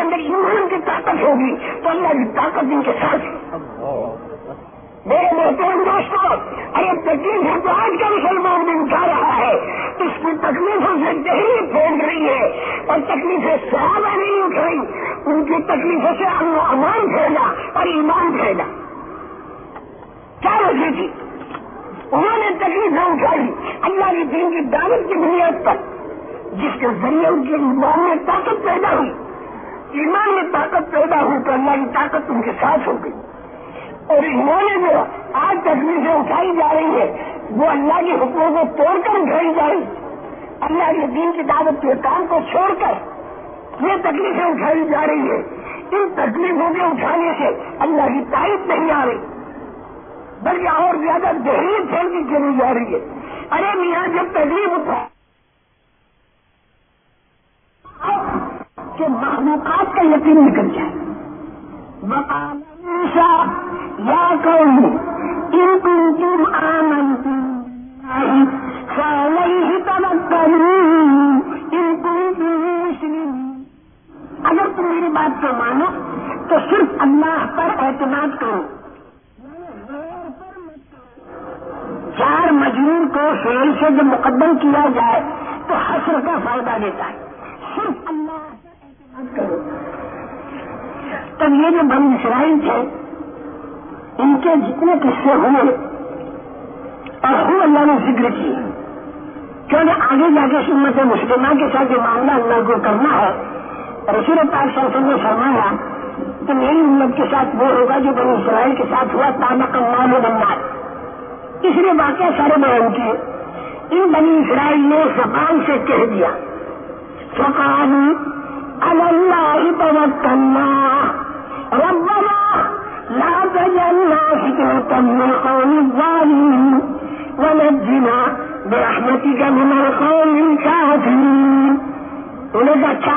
اندر ایمان کی طاقت ہوگی تو اللہ کی طاقت ان کے ساتھ ہے۔ میرے محترم دوستوں، ارے تکلیفیں تو آج کا مسلمان بھی اٹھا رہا ہے، اس کی تکلیفوں سے دہلی پھیل رہی ہے، اور تکلیفیں صحابہ نہیں اٹھ رہی، ان کی تکلیفوں سے امن و امان پھیلا اور ایمان پھیلا۔ کیا وجہ تھی؟ انہوں نے تکلیفیں اٹھائی اللہ کے دین کی دعوت کی بنیاد پر، جس کے ذریعے ان کے ایمان میں طاقت پیدا ہوئی۔ ایمان میں طاقت پیدا ہوئی تو اللہ کی طاقت ان کے ساتھ ہو گئی، اور انہوں نے جو آج تکلیفیں اٹھائی جا رہی ہے وہ اللہ کے حکموں کو توڑ کر اٹھائی جا رہی، اللہ کے دین کی دعوت کے کام کو چھوڑ کر یہ تکلیفیں اٹھائی جا رہی ہے۔ ان تکلیفوں کے اٹھانے سے اللہ کی تائید نہیں آ رہی، بلکہ اور زیادہ دہلی پھیلتی چلی جا رہی ہے۔ ارے میاں جب تکلیف اٹھا کہ مخلوقات کا یقین نکل جائے، وقال موسیٰ یا قوم ان کنتم آمنتم باللہ فعلیہ توکلوا ان کنتم مسلمین، اگر تم میری بات کو مانو تو صرف اللہ پر اعتماد کرو، چار مجرور کو فعل سے جب مقدم کیا جائے تو حصر کا فائدہ دیتا ہے، صرف اللہ پر اعتماد کرو۔ تب یہ جو بنی اسرائیل تھے ان کے جتنے قصے ہوئے اور خوب اللہ نے ذکر کیے، کیونکہ آگے جا کے امت مسلمہ کے ساتھ جو معاملہ اللہ کو کرنا ہے، رسول پاک صلی اللہ علیہ وسلم نے فرمایا کہ میری امت کے ساتھ وہ ہوگا جو بنی اسرائیل کے ساتھ ہوا، تابق المال والنار۔ اس لیے واقعہ سارے بیان کیے۔ ان بنی اسرائیل نے زبان سے کہہ دیا فقالوا علی اللہ توکلنا ربنا لا تجعلنا فتنة للقوم الظالمین ونجنا برحمتک من القوم الکافرین۔ انہوں نے اچھا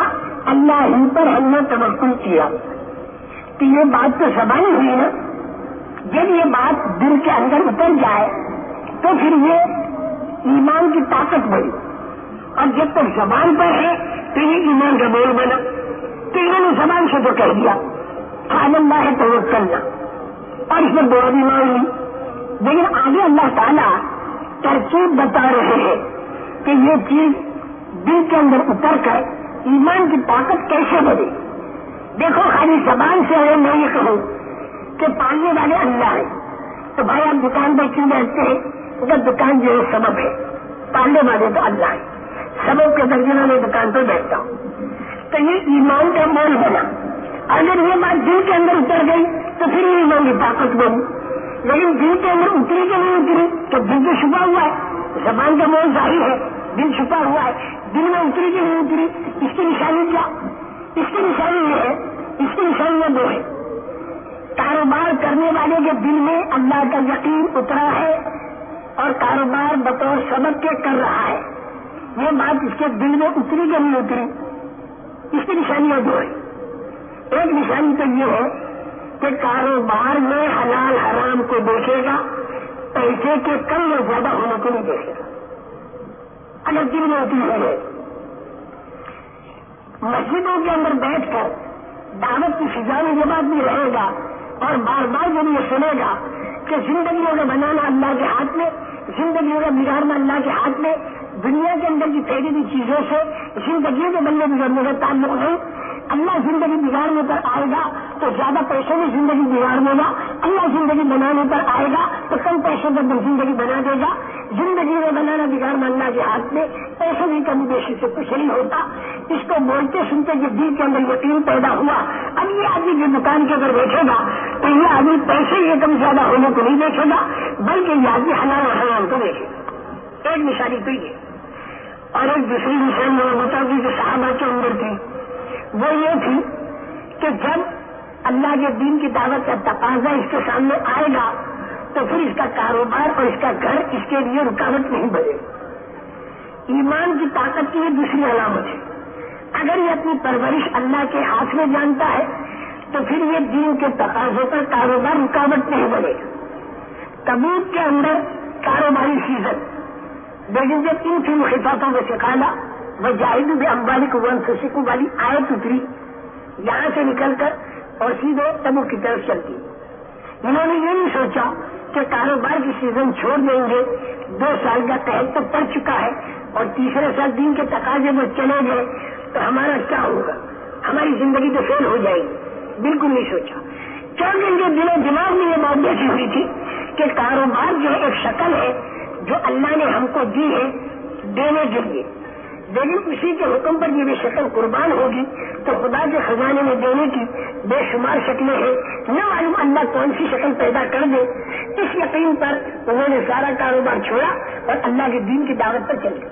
اللہ ہی پر ہم نے توکل کیا، تو یہ بات تو زبانی ہوئی نا، جب یہ بات دل کے اندر اتر جائے تو پھر یہ ایمان کی طاقت بڑی، اور جب تک زبان پر ہے تو یہ ایمان کا بول بنا۔ تو انہوں نے زبان سے تو کہہ دیا علی اللہ توکلنا، اور اس میں دعا بھی مان لی، لیکن آگے اللہ تعالیٰ ترکیب بتا رہے ہیں کہ یہ چیز دل کے اندر اتر کر ایمان کی طاقت کیسے بنے۔ دیکھو خالی زبان سے اگر میں یہ کہوں کہ پالنے والے اللہ ہیں تو بھائی آپ دکان پر کیوں بیٹھتے ہیں؟ اگر دکان جو ہے سبب ہے، پالنے والے تو اللہ ہے، سبب کے درجے میں دکان پر بیٹھتا ہوں، تو یہ ایمان کا مول بنا۔ اگر یہ بات دل کے اندر اتر گئی تو پھر یہ ایمان کی طاقت بنی، لیکن دل کے اندر اتری کہ نہیں اتری تو دل تو چھپا ہوا ہے، زبان کا مول ظاہر ہے، دل چھپا ہوا ہے، دل میں اتری کہ نہیں اتری، اس کی نشانی کیا؟ اس کی نشانی یہ ہے، اس کی نشانیاں دو ہے۔ کاروبار کرنے والے کے دل میں اللہ کا یقین اترا ہے اور کاروبار بطور سبب کے کر رہا ہے، یہ بات اس کے دل میں اتری کہ نہیں اتری، اس کی نشانیاں دو ہے۔ ایک نشانی تو یہ ہے کہ کاروبار میں حلال حرام کو دیکھے گا، پیسے کے کم یا زیادہ ہونے کو نہیں دیکھے گا، اگر دل میں اتری ہے۔ مسجدوں کے اندر بیٹھ کر دعوت کی فضا میں یہ بات بھی رہے گا اور بار بار جب یہ سنے گا کہ زندگیوں کا بنانا اللہ کے ہاتھ میں، زندگیوں کا بگاڑنا اللہ کے ہاتھ میں، دنیا کے اندر کی پھیلی ہوئی چیزوں سے زندگیوں کے بننے بگڑنے کا تعلق نہیں، اللہ زندگی بگاڑنے پر آئے گا تو زیادہ پیسوں میں زندگی بگاڑنے گا، اللہ زندگی بنانے پر آئے گا تو کم پیسوں پر زندگی بنا دے گا۔ زندگی میں بنانا بگاڑنا اللہ کے ہاتھ میں، پیسوں کی کمی بیشی سے کچھ نہیں ہوتا۔ اس کو بولتے سنتے جب دل کے اندر یقین پیدا ہوا، اب یہ آدمی جو دکان کے اندر بیٹھے گا تو یہ آدمی پیسے یہ کم زیادہ ہونے کو نہیں دیکھے گا، بلکہ یہ آدمی حلال و حرام کو دیکھے گا۔ ایک نشانی تو یہ، اور ایک دوسری نشانی وہ بتا دی جو صحابہ کے اندر تھی، وہ یہ تھی کہ جب اللہ کے دین کی دعوت کا تقاضا اس کے سامنے آئے گا تو پھر اس کا کاروبار اور اس کا گھر اس کے لیے رکاوٹ نہیں بنے گی۔ ایمان کی طاقت کی یہ دوسری علامت ہے، اگر یہ اپنی پرورش اللہ کے ہاتھ میں جانتا ہے تو پھر یہ دین کے تقاضوں پر کاروبار رکاوٹ نہیں بنے گا۔ تبوک کے اندر کاروباری سیزن، لیکن جب ان کی خطاطوں میں سکھانا وجاہدوا باموالکم وانفسکم والی آیت اتری یہاں سے نکل کر اور سیدھے تبوک کی طرف چلتی. انہوں نے یہ نہیں سوچا کہ کاروبار کی سیزن چھوڑ دیں گے, 2 سال کا قحط تو پڑ چکا ہے اور تیسرے سال دین کے تقاضے میں چلے گئے تو ہمارا کیا ہوگا, ہماری زندگی تو فیل ہو جائے گی. بالکل نہیں سوچا, کیونکہ ان کے دل و دماغ میں یہ بات بیٹھی ہوئی تھی کہ کاروبار جو ایک شکل ہے جو اللہ نے ہم کو دی ہے دینے کے لیے, لیکن اسی کے حکم پر یہ بھی شکل قربان ہوگی تو خدا کے خزانے میں دینے کی بے شمار شکلیں ہیں, نہ معلوم اللہ کون سی شکل پیدا کر دے. اس یقین پر انہوں نے سارا کاروبار چھوڑا اور اللہ کے دین کی دعوت پر چل گئے.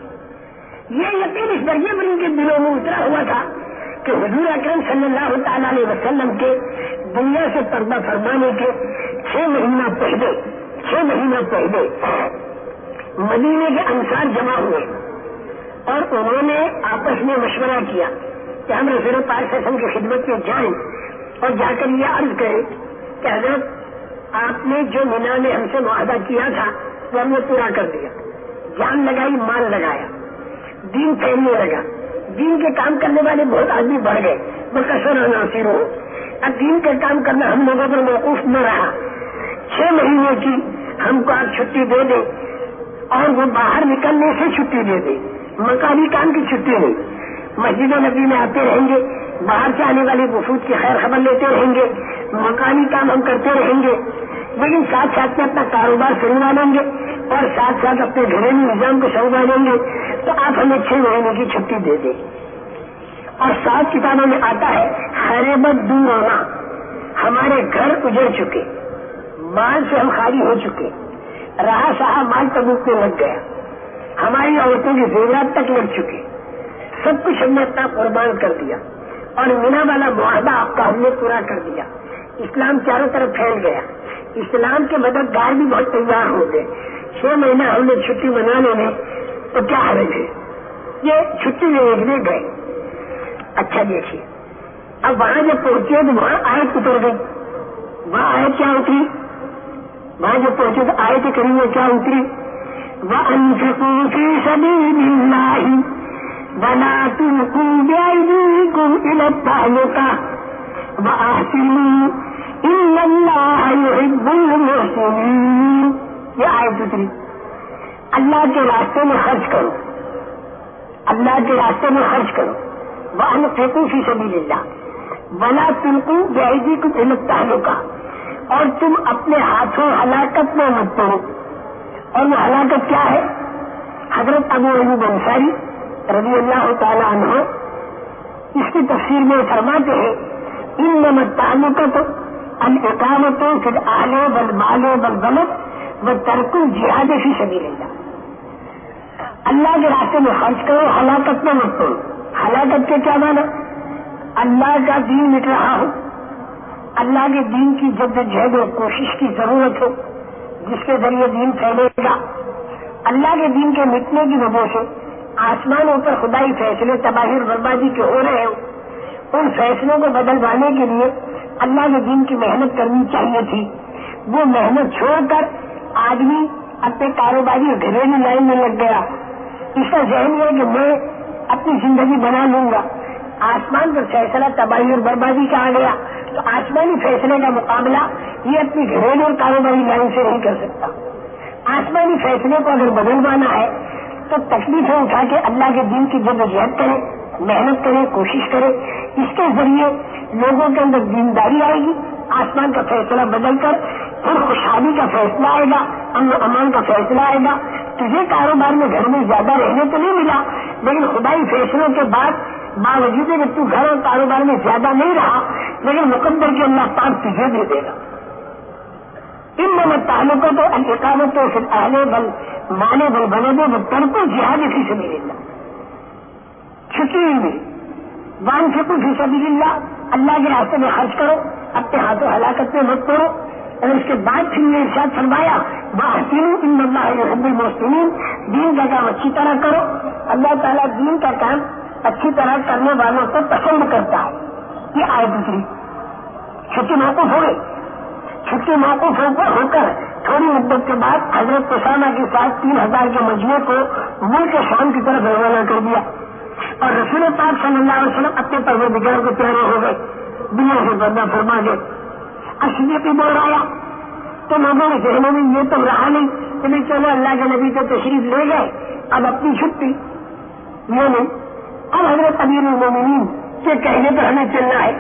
یہ یقین اس درجے پر ان کے دلوں میں اترا ہوا تھا کہ حضور اکرم صلی اللہ تعالی علیہ وسلم کے دنیا سے پردہ فرمانے کے 6 مہینہ پہلے مدینے کے انصار جمع ہوئے اور انہوں نے آپس میں مشورہ کیا کہ ہم رسول پاک صلی اللہ علیہ وسلم کی خدمت میں جائیں اور جا کر یہ عرض کریں کہ حضرت آپ نے جو مینا میں ہم سے معاہدہ کیا تھا وہ ہم نے پورا کر دیا, جان لگائی, مال لگایا, دین پھیلنے لگا, دین کے کام کرنے والے بہت آدمی بڑھ گئے, بکثر عناصر ہو. اب دین کا کام کرنا ہم لوگوں پر موقوف نہ رہا. 6 مہینے کی ہم کو آپ چھٹی دے دیں اور وہ باہر نکلنے سے چھٹی دے دیں, مکانی کام کی چھٹی نہیں. مسجد نبی میں آتے رہیں گے, باہر سے آنے والے وفود کی خیر خبر لیتے رہیں گے, مکانی کام ہم کرتے رہیں گے, لیکن ساتھ ساتھ میں اپنا کاروبار سنوا لیں گے اور ساتھ ساتھ اپنے گھریلو نظام کو سنوا لیں گے. تو آپ ہمیں 6 مہینے کی چھٹی دے دیں. اور 7 کتابوں میں آتا ہے خریبت دور ہونا, ہمارے گھر اجڑ چکے, مال سے ہم خالی ہو چکے, رہا سہا مال تبوک میں لگ گیا, ہماری عورتوں کی زیورات تک لگ چکے, سب کچھ ہم نے اپنا قربان کر دیا اور مینا والا معاہدہ آپ کا ہم نے پورا کر دیا. اسلام چاروں طرف پھیل گیا, اسلام کے مددگار بھی بہت تیار ہو گئے. 6 مہینہ ہم نے چھٹی منانے میں تو کیا حرج ہے, یہ چھٹی دیکھنے گئے. اچھا دیکھیے, اب وہاں جب پہنچے تو وہاں آیت اتر گئی. وہاں آیت کیا اتری, وہاں جب پہنچے تو آیت کریم کیا اتری, وَأَنفِقُوا فِي سَبِيلِ اللَّهِ وَلَا تُلْقُوا بِأَيْدِيكُمْ إِلَى التَّهْلُكَةِ وَأَحْسِنُوا إِنَّ اللَّهَ يُحِبُّ الْمُحْسِنِينَ. یہ آیت اتری, اللہ کے راستے میں خرچ کرو, اللہ کے راستے میں خرچ کرو. وَأَنفِقُوا فِي سَبِيلِ اللَّهِ وَلَا تُلْقُوا بِأَيْدِيكُمْ إِلَى التَّهْلُكَةِ, اور تم اپنے ہاتھوں ہلاکت میں مت پڑو. اور وہ ہلاکت کیا ہے؟ حضرت ابو ایوب انصاری رضی اللہ تعالی عنہ اس کی تفسیر میں فرماتے ہیں انما التعلقۃ الاقامۃ فی الاہل والمال والبلد وترک الجہاد فی سبیل اللہ. اللہ کے راستے میں خرچ کرو, ہلاکت میں مت کرو. ہلاکت کے کیا معنی؟ اللہ کا دین مٹ رہا ہو, اللہ کے دین کی جدوجہد و کوشش کی ضرورت ہو جس کے ذریعے دین پھیلے گا. اللہ کے دین کے مٹنے کی وجہ سے آسمانوں پر خدائی فیصلے تباہی اور بربادی کے ہو رہے ہوں, ان فیصلوں کو بدلوانے کے لیے اللہ کے دین کی محنت کرنی چاہیے تھی. وہ محنت چھوڑ کر آدمی اپنے کاروباری گھریلو لائن میں لگ گیا. اس کا ذہن ہے کہ میں اپنی زندگی بنا لوں گا. آسمان پر فیصلہ تباہی اور بربادی کا آ گیا تو آسمانی فیصلے کا مقابلہ یہ اپنی گھریلو اور کاروباری لائن سے نہیں کر سکتا. آسمانی فیصلے کو اگر بدلوانا ہے تو تکلیفیں اٹھا کے اللہ کے دین کی جدوجہد کرے, محنت کرے, کوشش کرے. اس کے ذریعے لوگوں کے اندر دینداری آئے گی, آسمان کا فیصلہ بدل کر پھر خوشحالی کا فیصلہ آئے گا, امن و امان کا فیصلہ آئے گا. تجھے کاروبار میں گھر میں زیادہ رہنے تو نہیں ملا, لیکن خدائی فیصلوں کے بعد باوجود کہ تو گھر اور کاروبار میں زیادہ نہیں رہا, لیکن مقدر کے اللہ پاک تجھے دے دے گا. انما التعلقۃ الاقامۃ فی الاہل والمال والبلد وترک الجہاد فی سبیل اللہ. چھٹی میں وانفقوا فی سبیل اللہ, اللہ کے راستے میں خرچ کرو, اپنے ہاتھوں ہلاکت میں مت کرو. اور اس کے بعد پھر یہ ارشاد فرمایا واحسنوا ان اللہ یحب المحسنین, دین کا کام اچھی طرح کرو. اللہ تعالیٰ دین کا کام اچھی طرح کرنے والوں کو پسند کرتا ہے. یہ آیت اتری, چھٹی موقوف ہو گئی. چھٹی موقوف ہو کر تھوڑی مدت کے بعد حضرت اسامہ کے ساتھ 3000 کے مجموعے کو ملک شام کی طرف روانہ کر دیا. اور رسول پاک صلی اللہ علیہ وسلم اپنے پروردگار کو پیارے ہو گئے, دنیا سے پردہ فرما گئے. صدیق بول رہا تو لوگوں کے ذہنوں میں یہ تو رہا نہیں کہ چلو اللہ کے نبی تو تشریف لے گئے, اب اپنی چھٹی, یہ نہیں. اب حضرت امیر المومنین کے کہنے پر ہمیں چلنا ہے.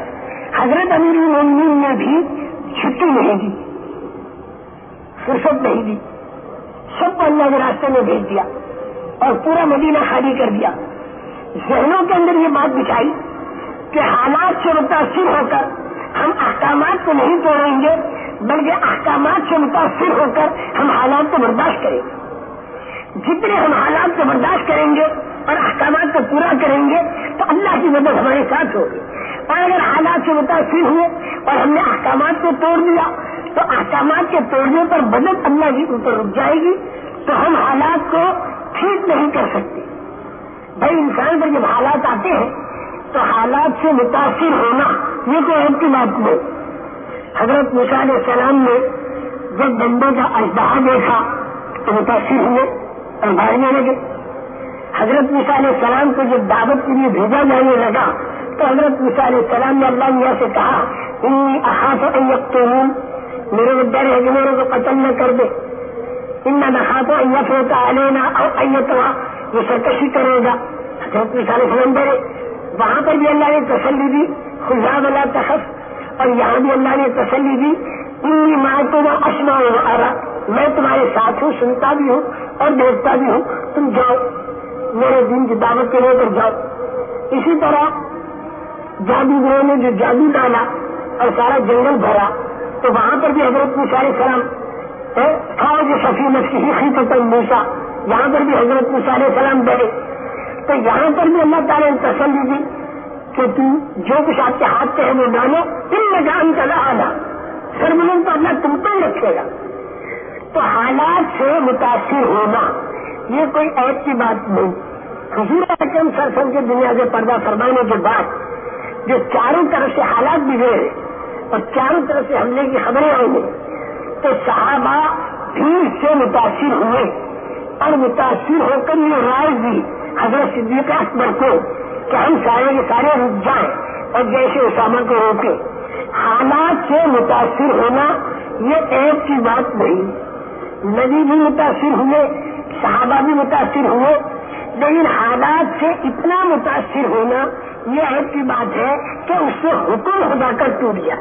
حضرت امیر المومنین نے بھی چھٹی نہیں دی, فرصت نہیں دی, سب کو اللہ کے راستے میں بھیج دیا اور پورا مدینہ خالی کر دیا. ذہنوں کے اندر یہ بات بچھائی کہ حالات سے متاثر ہو کر ہم احکامات کو نہیں توڑیں گے, بلکہ احکامات سے متاثر ہو کر ہم حالات کو برداشت کریں گے. جتنے ہم حالات کو برداشت کریں گے اور احکامات کو پورا کریں گے تو اللہ کی مدد ہمارے ساتھ ہوگی. اور اگر حالات سے متاثر ہوئے اور ہم نے احکامات کو توڑ دیا تو احکامات کے توڑنے پر مدد اللہ کی اوپر رک جائے گی, تو ہم حالات کو ٹھیک نہیں کر سکتے. بھائی انسان پر جب حالات آتے ہیں تو حالات سے متاثر ہونا یہ کوئی ایک کی بات نہیں. حضرت موسیٰ علیہ السلام نے جب بندے کا اژدہا دیکھا تو متاثر ہوئے اور بھاگنے لگے. حضرت موسیٰ علیہ السلام کو جب دعوت کے لیے بھیجا جانے لگا تو حضرت موسیٰ علیہ السلام نے اللہ میاں سے کہا انی اخاف ان یقتلون, میرے کو ڈر ہے کہ میرے کو قتل نہ کر دے. انا نخاف ان یفرط علینا او ان یطغى, یہ سرکشی کرے گا. حضرت موسیٰ علیہ السلام ڈرے. وہاں پر بھی اللہ نے تسلی دی خذها ولا تخف, اور یہاں بھی اللہ نے تسلی دی انی معکم اسمع وارى, میں تمہارے ساتھ ہوں, سنتا بھی ہوں اور دیکھتا بھی ہوں, تم جاؤ میرے دین کی دعوت کے لے کر جاؤ. اسی طرح جادوگروں نے جو جادو ڈالا اور سارا جنگل بھرا تو وہاں پر بھی حضرت موسیٰ علیہ السلام تھا جو سفینہ کی خیفۃ موسیٰ, یہاں پر بھی حضرت موسیٰ علیہ السلام ڈرے. تو یہاں پر بھی اللہ تعالیٰ نے تسلی دی کہ تم جو کچھ آپ کے ہاتھ سے ہے وہ ڈالو, تم نے کام چلا آنا سربلند تو اللہ تم کو ہی رکھے گا. تو حالات سے متاثر ہونا یہ کوئی عیب کی بات نہیں. حضور اکرم صلی اللہ علیہ وسلم کے دنیا سے پردہ فرمانے کے بعد جو چاروں طرف سے حالات بگڑے اور چاروں طرف سے حملے کی خبریں آئی تو صحابہ بھیڑ سے متاثر ہوئے اور متاثر ہو کر یہ رائے دی حضرت صدیق اکبر کو کہ ہم سارے کے سارے رک جائیں اور جیسے اسامہ کو روکے. حالات سے متاثر ہونا یہ عیب کی بات نہیں. نبی بھی متاثر ہوئے, صحابہ بھی متاثر ہوئے, لیکن حالات سے اتنا متاثر ہونا یہ عیب کی بات ہے کہ اس سے حکم خدا کا ٹوٹ گیا.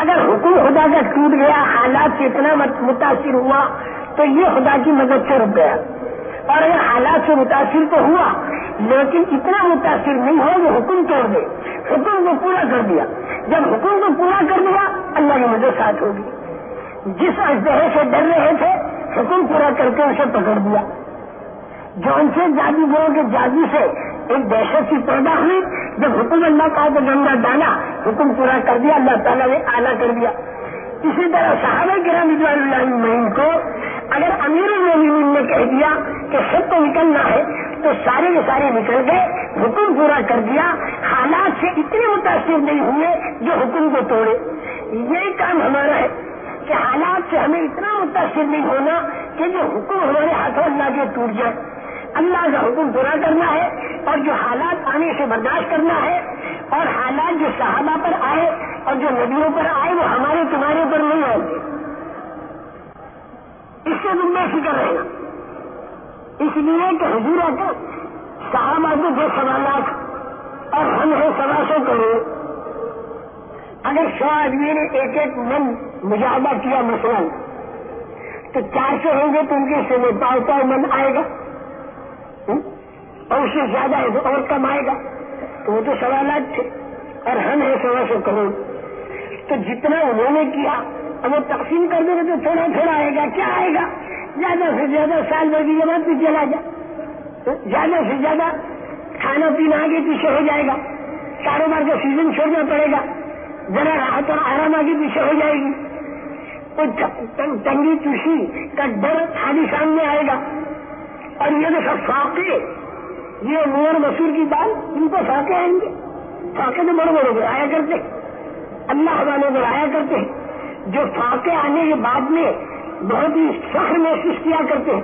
اگر حکم خدا کا ٹوٹ گیا, حالات سے اتنا متاثر ہوا تو یہ خدا کی مدد سے رک گیا. اور اگر حالات سے متاثر تو ہوا لیکن اتنا متاثر نہیں ہو کہ حکم توڑ دے, حکم کو پورا کر دیا. جب حکم کو پورا کر دیا اللہ کی مدد ساتھ ہوگی. جس اژدہے سے ڈر رہے تھے حکم پورا کر کے اسے پکڑ دیا. جو ان سے جادوگروں کے جادو سے ایک دہشت کی پیدا ہوئی, جب حکم اللہ کا تو ڈنڈا ڈالا, حکم پورا کر دیا, اللہ تعالیٰ نے اعلیٰ کر دیا. اسی طرح صحابہ کرام رضوان اللہ اجمعین کو اگر امیر المومنین نے کہہ دیا کہ سب کو نکلنا ہے تو سارے کے سارے نکل گئے, حکم پورا کر دیا. حالات سے اتنے متاثر نہیں ہوئے جو حکم کو توڑے. یہی کام ہمارا ہے کہ حالات سے ہمیں اتنا متاثر نہیں ہونا کہ جو حکم ہمارے ہاتھوں اللہ کے ٹوٹ جائے. اللہ کا حکم پورا کرنا ہے اور جو حالات آنے سے برداشت کرنا ہے, اور حالات جو صحابہ پر آئے اور جو نبیوں پر آئے وہ ہمارے تمہارے پر نہیں آئیں گے. اس سے تم بے فکر رہنا. اس لیے کہ حضور کو صحابہ کو جو سوالات اور ہم ہیں 125 کروڑ, اگر 100 آدمی نے ایک ایک من مجاہدہ کیا مثلا تو 400 ہوں گے تو ان کے سے 500 من آئے گا, اور اس سے زیادہ ہے تو اور کم آئے گا. تو وہ تو سوالات تھے اور ہم ہیں 125 کروڑ. تو جتنا انہوں نے کیا اب وہ تقسیم کر دیں گے تو تھوڑا تھوڑا آئے گا. کیا آئے گا؟ زیادہ سے زیادہ سال بھر کی جماعت بھی چلا جائے, زیادہ سے زیادہ کھانا پینا آگے پیچھے ہو جائے گا, کاروبار کا سیزن چھوڑنا پڑے گا, ذرا راحت اور آرام آگے پیچھے ہو جائے گی, تو تنگی چوشی کا ڈر خالی سامنے آئے گا. اور یہ جو سب فاقے, یہ نور مسور کی دال, ان کو فاقے آئیں گے. فاقے تو بڑے بڑے آیا کرتے, اللہ والے کو آیا کرتے, جو فاقے آنے کے بعد میں بہت ہی فخر محسوس کیا کرتے ہیں,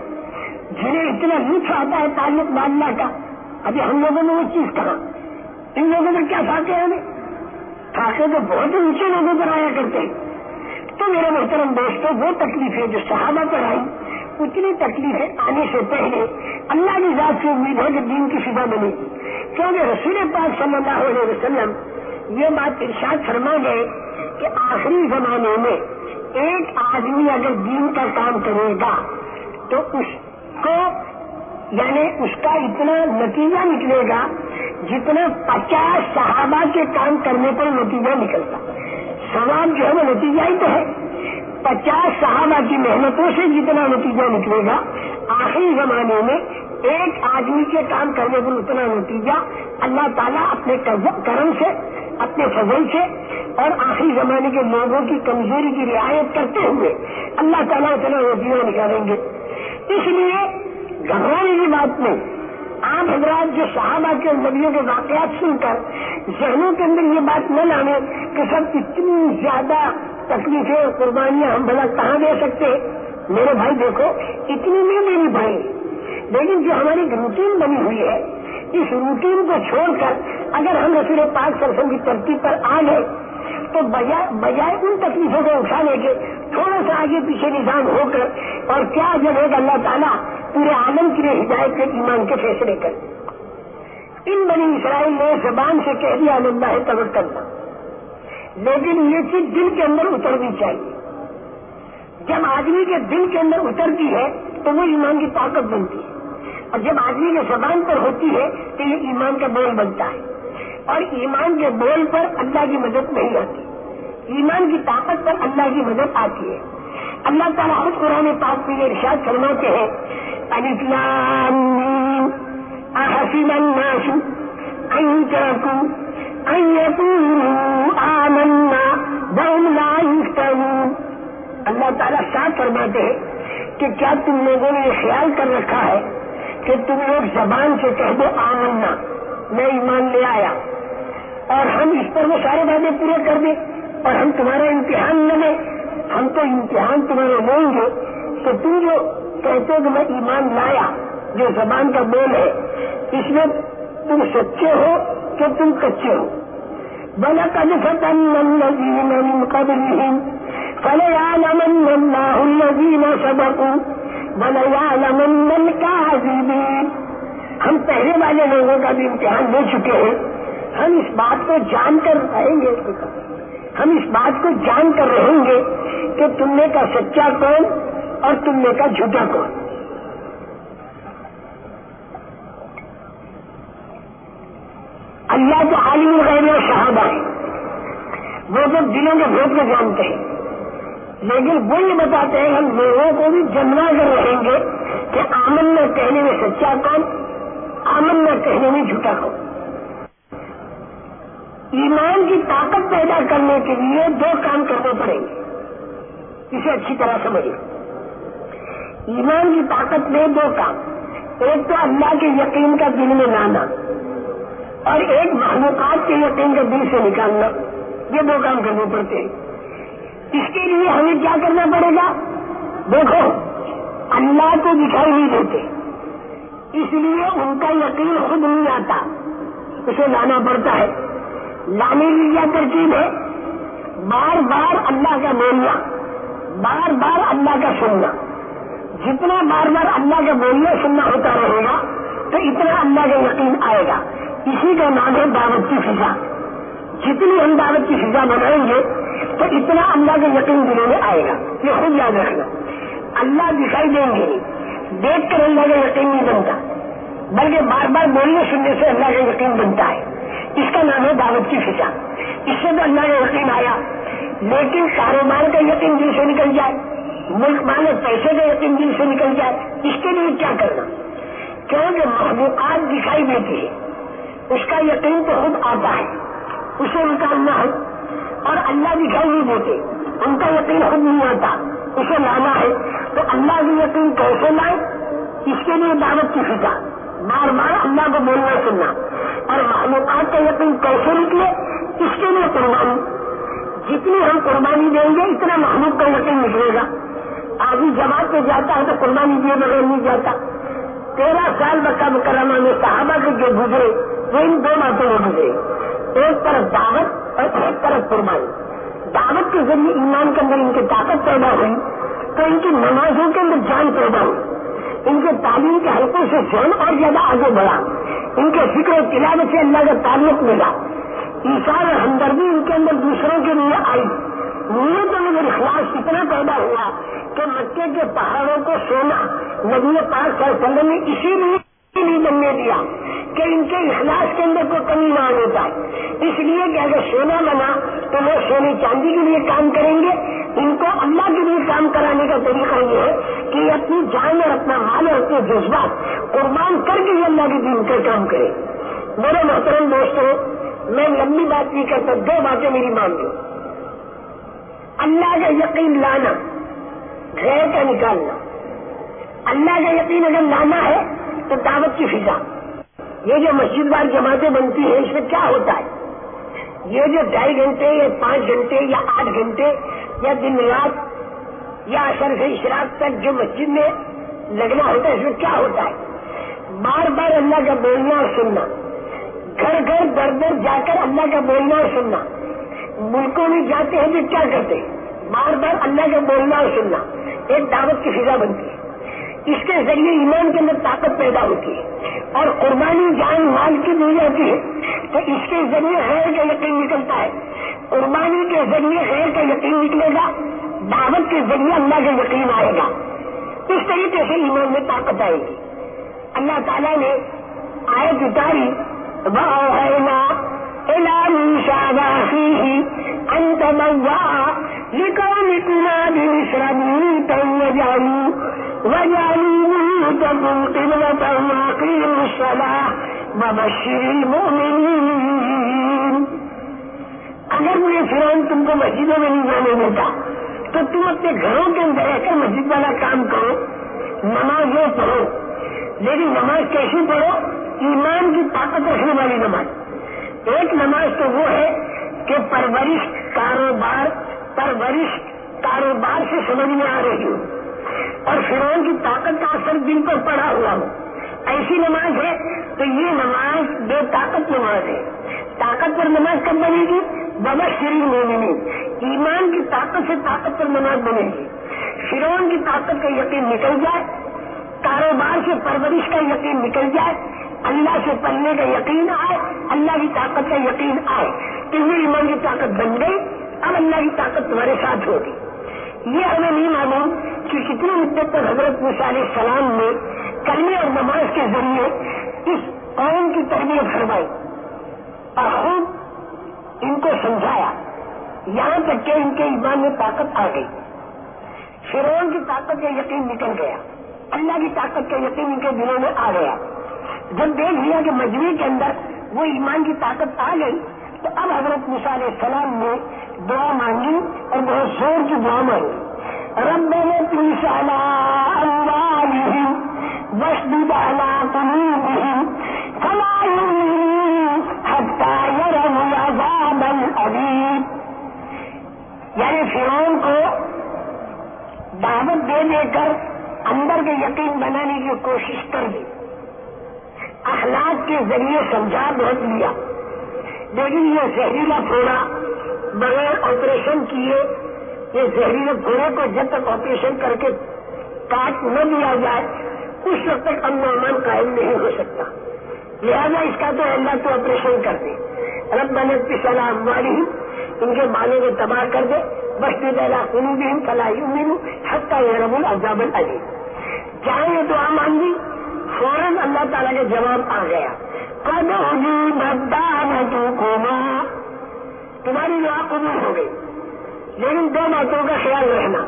جنہیں اتنا لطف آتا ہے تعلق اللہ کا, ابھی ہم لوگوں میں وہ چیز کہاں؟ ان لوگوں میں کیا فاقے ہیں؟ فاقے تو بہت اونچے لوگوں پر آیا کرتے ہیں. تو میرے محترم دوستوں، وہ تکلیفیں جو صحابہ پر آئی، اتنی تکلیفیں آنے سے پہلے اللہ کی ذات سے امید ہے کہ دین کی فضا بنے گی. کیونکہ رسول پاک صلی اللہ علیہ وسلم یہ بات ارشاد فرما گئے کہ آخری زمانے میں ایک آدمی اگر دین کا کام کرے گا تو اس کو یعنی اس کا اتنا نتیجہ نکلے گا جتنا 50 صحابہ کے کام کرنے پر نتیجہ نکلتا. ثواب جو ہے وہ نتیجہ ہی تو ہے. 50 صحابہ کی محنتوں سے جتنا نتیجہ نکلے گا، آخری زمانے میں ایک آدمی کے کام کرنے پر اتنا نتیجہ اللہ تعالیٰ اپنے کرم سے، اپنے فضل سے اور آخری زمانے کے لوگوں کی کمزوری کی رعایت کرتے ہوئے اللہ تعالیٰ اتنا نتیجہ نکالیں گے. اس لیے گھبرانے کی بات نہیں. آپ حضرات جو صحابہ کے نبیوں کے واقعات سن کر ذہنوں کے اندر یہ بات نہ لانے کہ سب اتنی زیادہ تکلیفیں اور قربانیاں ہم بھلا کہاں دے سکتے. میرے بھائی دیکھو، اتنی نہیں دینی پڑیں گی، لیکن جو ہماری ایک روٹین بنی ہوئی ہے، اس روٹین کو چھوڑ کر اگر ہم رسول پاک صلی اللہ علیہ وسلم کی ترتیب پر آ گئے تو بجائے ان تکلیفوں کو اٹھانے کے تھوڑا سا آگے پیچھے نظام ہو کر اور کیا جب ہے کہ اللہ تعالیٰ پورے عالم کے لیے ہدایت کے ایمان کے فیصلے کر. ان بنی اسرائیل نے زبان سے کہہ دیا اللہ توکل، لیکن یہ چیز دل کے اندر اترنی چاہیے. جب آدمی کے دل کے اندر اترتی ہے تو وہ ایمان کی طاقت بنتی ہے، اور جب آدمی کے زبان پر ہوتی ہے تو یہ ایمان کا بول بنتا ہے. اور ایمان کے بول پر اللہ کی مدد نہیں آتی، ایمان کی طاقت پر اللہ کی مدد آتی ہے. اللہ تعالیٰ خود قرآن پاک میں ارشاد فرماتے ہیں الف لام میم احسب الناس ان يتركوا ان يقولوا آمنا وهم لا يفتنون. اللہ تعالیٰ صاف فرماتے ہیں کہ کیا تم لوگوں نے یہ خیال کر رکھا ہے کہ تم لوگ زبان سے کہہ دو آمنا، میں ایمان لے آیا، اور ہم اس پر وہ سارے وعدے پورے کر دیں اور ہم تمہارا امتحان نہ لیں. ہم تو امتحان تمہارے لیں گے تو تم جو کہتے ہو کہ میں ایمان لایا، جو زبان کا بول ہے، اس میں تم سچے ہو کہ تم کچے ہو. وَلَقَدْ فَتَنَّا الَّذِينَ مِن قَبْلِهِمْ فَلَيَعْلَمَنَّ اللَّهُ الَّذِينَ صَدَقُوا وَلَيَعْلَمَنَّ الْكَاذِبِينَ. ہم پہلے والے لوگوں کا بھی امتحان لے چکے ہیں. ہم اس بات کو جان کر رہیں گے، ہم اس بات کو جان کر رہیں گے کہ تم نے کا سچا کون اور تم نے کا جھوٹا کون. اللہ تو عالم الغیب و شہادہ ہے، وہ تو دلوں کے بھید کو جانتے ہیں، لیکن وہ یہ بتاتے ہیں ہم لوگوں کو بھی جمنا کر رہیں گے کہ آمنا کہنے میں سچا کون، آمنا کہنے میں جھوٹا کون. ایمان کی طاقت پیدا کرنے کے لیے 2 کام کرنے پڑیں گے، اسے اچھی طرح سمجھیں. ایمان کی طاقت میں 2 کام، ایک تو اللہ کے یقین کا دل میں لانا اور ایک مخلوقات کے یقین کا دل سے نکالنا. یہ 2 کام کرنے پڑتے ہیں. اس کے لیے ہمیں کیا کرنا پڑے گا؟ دیکھو، اللہ کو دکھائی نہیں دیتے، اس لیے ان کا یقین خود نہیں آتا، اسے لانا پڑتا ہے. لانے کی کیا ترکیب ہے؟ بار بار اللہ کا بولنا، بار بار اللہ کا سننا. جتنا بار بار اللہ کا بولنا سننا ہوتا رہے گا تو اتنا اللہ کا یقین آئے گا. اسی کا نام ہے دعوت کی فضا. جتنی ہم دعوت کی فضا بنائیں گے تو اتنا اللہ کا یقین دلوں میں آئے گا. یہ خود یاد رکھنا. اللہ دکھائی دیں گے، دیکھ کر اللہ کا یقین نہیں بنتا، بلکہ بار بار بولنے سننے سے اللہ کا یقین بنتا ہے. اس کا نام ہے دعوت کی فضا. اس سے تو اللہ کا یقین آیا. لیکن کاروبار کا یقین دل سے نکل جائے، ملک والے پیسے کا یقین دل سے نکل جائے، اس کے لیے کیا کرنا؟ کیونکہ مخلوقات دکھائی دیتی ہے، اس کا یقین تو خود آتا ہے، اسے نکالنا ہے. اور اللہ دکھائی نہیں دیتے، ان کا یقین خود نہیں آتا، اسے لانا ہے. تو اللہ کی یقین کیسے لائے؟ اس کے لیے دعوت کی فضا، بار بار اللہ کو بولنا سننا. اور مخلوقات کا یقین کیسے نکلے؟ اس کے لیے قربانی. جتنی ہم قربانی دیں گے اتنا مخلوق کا یقین نکلے گا. آدمی جماعت پہ جاتا ہے تو قربانی دیے بغیر نہیں جاتا، 13 سال مکہ مکرمہ میں صحابہ کے جو گزرے وہ ان دو باتوں میں گزرے، ایک طرف دعوت اور ایک طرف قربانی۔ دعوت کے ذریعے ایمان کے اندر ان کی طاقت پیدا ہوئی تو ان کی نمازوں کے اندر جان پیدا ہوئی، ان کے تعلیم کے حلقوں سے ذہن اور زیادہ آگے بڑھا، ان کے فکر و تلاوت سے اللہ کا تعلق ملا، ایثار اور ہمدردی ان کے اندر دوسروں کے لیے آئی، نیتوں میں اخلاص اتنا پیدا ہوا کہ مکے کے پہاڑوں کو سونا نبی پاک صلی اللہ علیہ وسلم نے اسی لیے نہیں بننے دیا کہ ان کے اخلاص کے اندر کوئی کمی نہ آنے پائے، اس لیے کہ اگر سونا بنا تو وہ سونے چاندی کے لیے کام کریں گے، ان کو اللہ کے لیے کام کرانے کا طریقہ یہ ہے کہ یہ اپنی جان اور اپنا مال اور اپنے جذبات قربان کر کے اللہ کے دین کا کام کرے۔ میرے محترم دوستوں، میں لمبی بات نہیں کرتا، دو باتیں میری مان لو۔ اللہ کا یقین لانا، غیر کا نکالنا۔ اللہ کا یقین اگر لانا ہے تو دعوت کی فضا، یہ جو مسجد وار جماعتیں بنتی ہیں اس میں کیا ہوتا ہے؟ یہ جو 2.5 گھنٹے یا 5 گھنٹے یا 8 گھنٹے یا دن رات یا عصر سے اشراق تک جو مسجد میں لگنا ہوتا ہے اس میں کیا ہوتا ہے؟ بار بار اللہ کا بولنا اور سننا، گھر گھر در در جا کر اللہ کا بولنا اور سننا۔ ملکوں میں جاتے ہیں تو کیا کرتے ہیں؟ بار بار اللہ کا بولنا اور سننا، ایک دعوت کی فضا بنتی ہے، اس کے ذریعے ایمان کے اندر طاقت پیدا ہوتی ہے اور قربانی جان مال کی دی جاتی ہے تو اس کے ذریعے غیر کا یقین نکلتا ہے، قربانی کے ذریعے غیر کا یقین نکلے گا، دعوت کے ذریعے اللہ کا یقین آئے گا، اس طریقے سے ایمان میں طاقت آئے گی۔ اللہ تعالیٰ نے آیت اتاری وَأَوْحَيْنَا إِلَىٰ مُوسَىٰ وَأَخِيهِ أَن تَبَوَّأَ لِقَوْمِكُمَا بِمِصْرَ بُيُوتًا وَجَعَلُوا بُيُوتَكُمْ قِبْلَةً وَأَقِيمُوا الصَّلَاةَ وَبَشِّرِ الْمُؤْمِنِينَ۔ اگر مجھے فرعون تم کو مسجدوں میں نہیں جانے دیتا تو تم اپنے گھروں کے اندر رہ کر مسجد والا کام کرو، نماز وہ پڑھو، لیکن نماز کیسی پڑھو؟ ایمان کی طاقت رکھنے والی نماز۔ ایک نماز تو وہ ہے کہ پرورش کاروبار سے سمجھ میں آ رہی ہو اور فرعون کی طاقت کا اثر دل پر پڑا ہوا ہو، ایسی نماز ہے تو یہ نماز بے طاقت نماز ہے۔ طاقتور نماز کب بنے گی؟ وبشر المؤمنین، ایمان کی طاقت سے طاقتور نماز بنے گی۔ فرعون کی طاقت کا یقین نکل جائے، کاروبار سے پرورش کا یقین نکل جائے، اللہ سے پڑھنے کا یقین آئے، اللہ کی طاقت کا یقین آئے، تمہیں ایمان کی طاقت بن گئی، اب اللہ کی طاقت تمہارے ساتھ ہوگی۔ یہ ہمیں نہیں معلوم کہ کتنے مدت تک حضرت موسیٰ علیہ السلام نے کلمے اور نماز کے ذریعے اس قوم کی تربیت فرمائی اور خوب ان کو سمجھایا، یہاں تک کہ ان کے ایمان میں طاقت آ گئی، فرعون کی طاقت کا یقین نکل گیا، اللہ کی طاقت کا یقین ان کے دلوں میں آ گیا۔ جب دیکھ لیا کہ مجمع کے اندر وہ ایمان کی طاقت آ گئی تو اب حضرت موسیٰ علیہ السلام نے دعا مانگی اور بہت زور کی دعا مانگی، ربنا اطمس علی اموالہم واشدد علی قلوبہم فلا یؤمنوا حتی یروا العذاب العلیم۔ یعنی فرعون کو دعوت دے کر اندر کے یقین بنانے کی کوشش کر دی، اخلاق کے ذریعے سمجھا بہت لیا، لیکن یہ زہریلا پھوڑا بغیر آپریشن کیے، یہ زہریلے پھوڑے کو جب تک آپریشن کر کے کاٹ نہ دیا جائے اس وقت تک امن و امان قائم نہیں ہو سکتا، لہذا اس کا تو اللہ تو آپریشن کر دے، ربنا اطمس علی اموالہم، ان کے مالوں کو تباہ کر دے، واشدد علی قلوبہم فلا یؤمنوا حتی یروا العذاب العلیم۔ جہاں یہ دعا مانگی فوراً اللہ تعالیٰ کا جواب آ گیا، قد اجیبت دعوتکما، تمہاری دعا قبول ہو گئی، لیکن دو باتوں کا خیال رکھنا،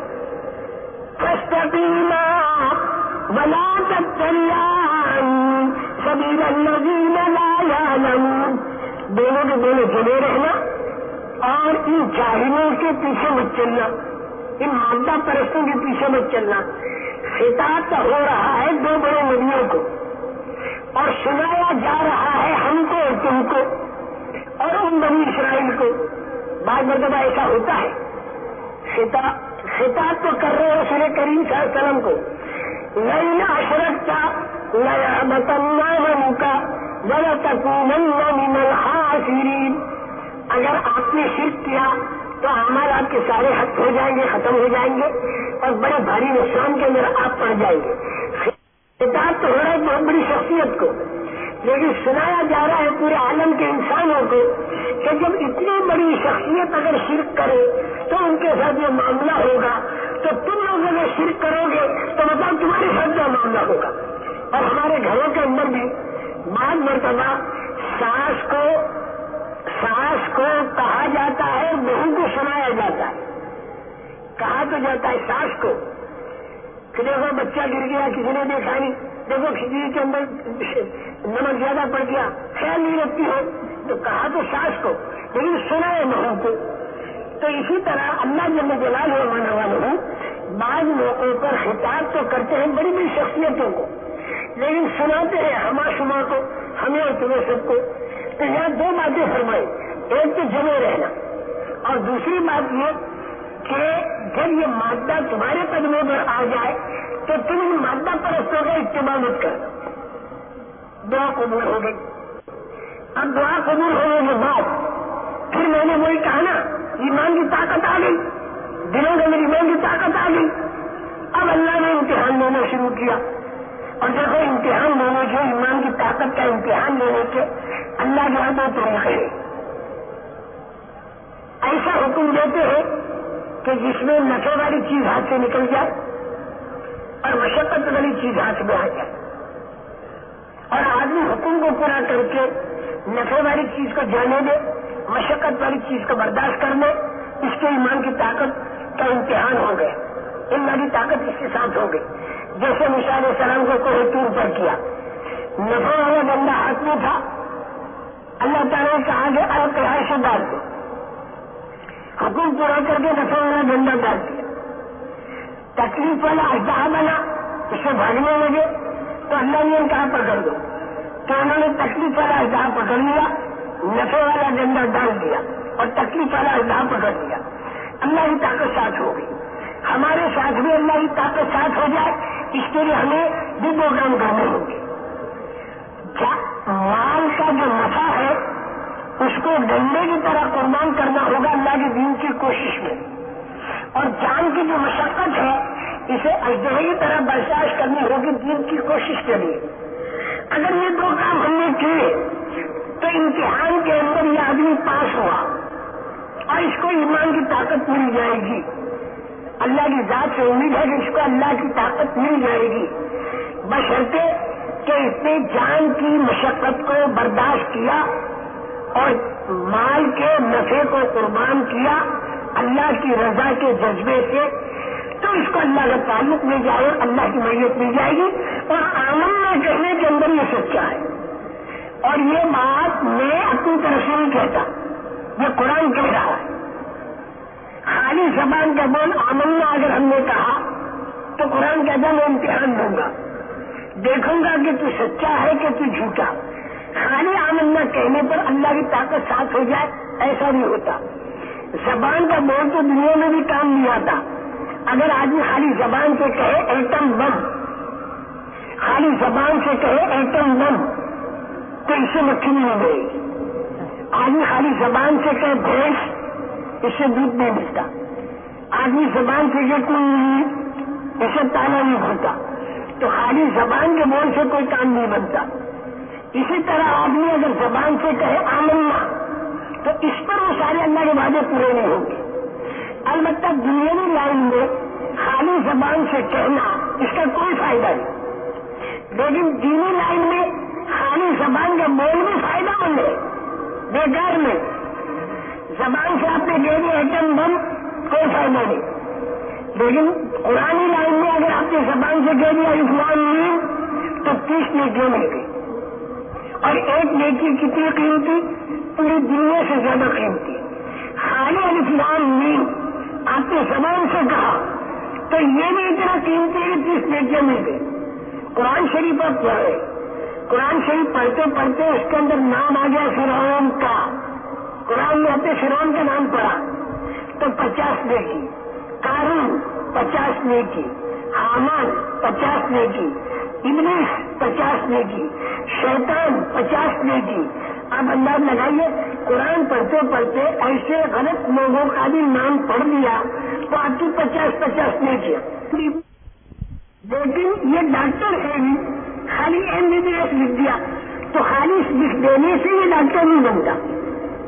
فاستقیما ولا تتبعان سبیل الذین لا یعلمون، دونوں کے دونوں جڑے رہنا اور ان جاہلوں کے پیچھے مت چلنا، ان مادہ پرستوں کے پیچھے مت چلنا۔ خطاب ہو رہا ہے دو بڑے نبیوں کو اور سنایا جا رہا ہے ہم کو اور تم کو اور ان بنی اسرائیل کو۔ بعض مرتبہ ایسا ہوتا ہے، خطاب تو کر رہے رسول کریم صلی اللہ علیہ وسلم کو، لئن اشرکت لَيَحْبَطَنَّ عَمَلُكَ وَلَتَكُونَنَّ مِنَ الْخَاسِرِينَ. اگر آپ نے شرک کیا تو اعمال آپ کے سارے حق ہو جائیں گے، ختم ہو جائیں گے اور بڑے بھاری نقصان کے اندر آپ پڑ جائیں گے. خطاب تو ہو رہا ہے بہت بڑی شخصیت کو، لیکن سنایا جا رہا ہے پورے عالم کے انسانوں کو کہ جب اتنی بڑی شخصیت اگر شرک کرے تو ان کے ساتھ یہ معاملہ ہوگا، تو تم لوگ اگر شرک کرو گے تو بتاؤ تمہارے ساتھ کیا معاملہ ہوگا. اور ہمارے گھروں کے اندر بھی بعض مرتبہ ساس کو کہا جاتا ہے، بہو کو سنایا جاتا ہے. کہا تو جاتا ہے ساس کو کہ دیکھو بچہ گر گیا، کسی نے دیکھا نہیں، دیکھو کھچڑی کے اندر نمک زیادہ پڑ گیا، خیال نہیں رکھتی ہو، تو کہا تو ساس کو، لیکن سنا ہے بہو کو. تو اسی طرح اللہ جل جلالہ مانا والے بعض موقعوں پر خطاب تو کرتے ہیں بڑی بڑی شخصیتوں کو، لیکن سناتے ہیں ہما شما کو، ہمیں اور تمہیں سب کو. تو یہاں دو باتیں فرمائی، ایک تو جمع رہنا اور دوسری بات یہ کہ جب یہ مادہ تمہارے قدموں پر آ جائے تو تم ان مادہ پرستوں کا اتباع مت کرنا. دعا قبول ہو گئی. اب دعا قبول ہونے کے بعد پھر میں نے وہی کہا نا، ایمان کی طاقت آ گئی، دلوں کے اندر ایمان کی طاقت آ گئی. اب اللہ نے امتحان لینا شروع کیا، اور دیکھو امتحان لینے کے، ایمان کی طاقت کا امتحان لینے کے اللہ کے دو طریقے ہیں. ایسا حکم دیتے ہیں کہ جس میں نفع والی چیز ہاتھ سے نکل جائے اور مشقت والی چیز ہاتھ میں آ جائے، اور آدمی حکم کو پورا کر کے نفع والی چیز کو جانے دے، مشقت والی چیز کو برداشت کر لے. اس کے ایمان کی طاقت کا امتحان ہو گیا، ایمان کی طاقت اس کے ساتھ ہو گئی. جیسے موسیٰ علیہ السلام کو کوہ طور پر کیا، نفع والا ڈنڈا ہاتھ میں تھا، اللہ تعالیٰ نے کہا کہ القیہ سے ڈال دو، حکم پورا کر کے نفع والا ڈنڈا ڈال دیا. تکلیف والا اژدہا بنا، اس سے بھاگنے لگے تو اللہ نے کہا پکڑ دو، تو انہوں نے تکلیف والا اژدہا پکڑ لیا، نفع والا ڈنڈا ڈال دیا اور تکلیف والا اژدہا پکڑ لیا. اللہ کی طاقت ساتھ ہو گئی. ہمارے ساتھ بھی اللہ کی طاقت ساتھ ہو جائے، اس کے لیے ہمیں بھی دو کام کرنے ہوں گے. مال کا جو نفع ہے اس کو ڈنڈے کی طرح قربان کرنا ہوگا اللہ کے دین کی کوشش میں، اور جان کی جو مشقت ہے اسے اژدہے کی طرح برداشت کرنی ہوگی دین کی کوشش کے لیے. اگر یہ دو کام ہم نے کیے تو امتحان کے اندر یہ آدمی پاس ہوا اور اس کو ایمان کی طاقت مل جائے گی. اللہ کی ذات سے امید ہے کہ اس کو اللہ کی طاقت مل جائے گی، بشرطے کہ اس نے جان کی مشقت کو برداشت کیا اور مال کے نفع کو قربان کیا اللہ کی رضا کے جذبے سے. تو اس کو اللہ کا تعلق مل جائے، اللہ کی معیت مل جائے گی. اور آمنا کہنے کے اندر یہ سچا ہے، اور یہ بات میں اپنی طرف سے نہیں کہتا، یہ قرآن کہہ رہا ہے. خالی زبان کا بول آمنا اگر ہم نے کہا تو قرآن کہتا میں امتحان دوں گا، دیکھوں گا کہ تو سچا ہے کہ تو جھوٹا. خالی آمنا کہنے پر اللہ کی طاقت ساتھ ہو جائے ایسا نہیں ہوتا. زبان کا بول تو دنیا میں بھی کام نہیں آتا. اگر آدمی خالی زبان سے کہے ایٹم بم، خالی زبان سے کہے ایٹم بم تو اس سے مکھی نہیں ہو گئی. آدمی خالی زبان سے کہے بھینس، اس سے دودھ نہیں ملتا. آدمی زبان سے کہ کوئی اس سے تالا نہیں کھلتا. تو خالی زبان کے بول سے کوئی کام نہیں بنتا. اسی طرح آدمی اگر زبان سے کہے آمنا تو اس پر وہ سارے اللہ کے وعدے پورے نہیں ہوں گے. البتہ دنیاوی لائن میں خالی زبان سے کہنا اس کا کوئی فائدہ نہیں، لیکن دینی لائن میں خالی زبان کا بول بھی فائدہ مند ہے. بیکار میں زبان سے آپ نے کہہ دیا ایٹم بم کوئی فائدہ نہیں، لیکن قرآنی لائن میں اگر آپ نے زبان سے کہہ دیا اسلام تو 30 نیکیاں مل گئی. اور ایک نیکی کتنی قیمتی؟ پوری دنیا سے زیادہ قیمتی. خالی الاسلام مین آپ نے زبان سے کہا تو یہ بھی اتنا قیمتی ہے کہ 30 نیکیاں مل گئی. قرآن شریف آپ پڑھے، قرآن شریف پڑھتے پڑھتے اس کے اندر نام آ گیا فرعون کا. قرآن میں اپنے فرعون کا نام پڑھا تو 50 نیکی، قارون 50 نیکی، حامان 50 نیکی، ابلیس 50 نیکی، شیطان 50 نیکی. آپ انداز لگائیے قرآن پڑھتے پڑھتے ایسے غلط لوگوں کا بھی نام پڑھ لیا تو آپ کی 50 نیکیاں. لیکن یہ ڈاکٹر ہے نہیں، خالی MBBS لکھ دیا تو خالی لکھ دینے سے یہ ڈاکٹر نہیں بنتا،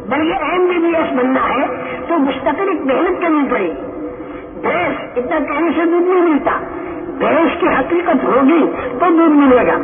بلکہ MBBS بننا ہے تو مستقل محنت کرنی پڑے گی. بھینس اتنا کہنے سے دودھ نہیں ملتا، بھینس کی حقیقت ہوگی تو دودھ ملے گا.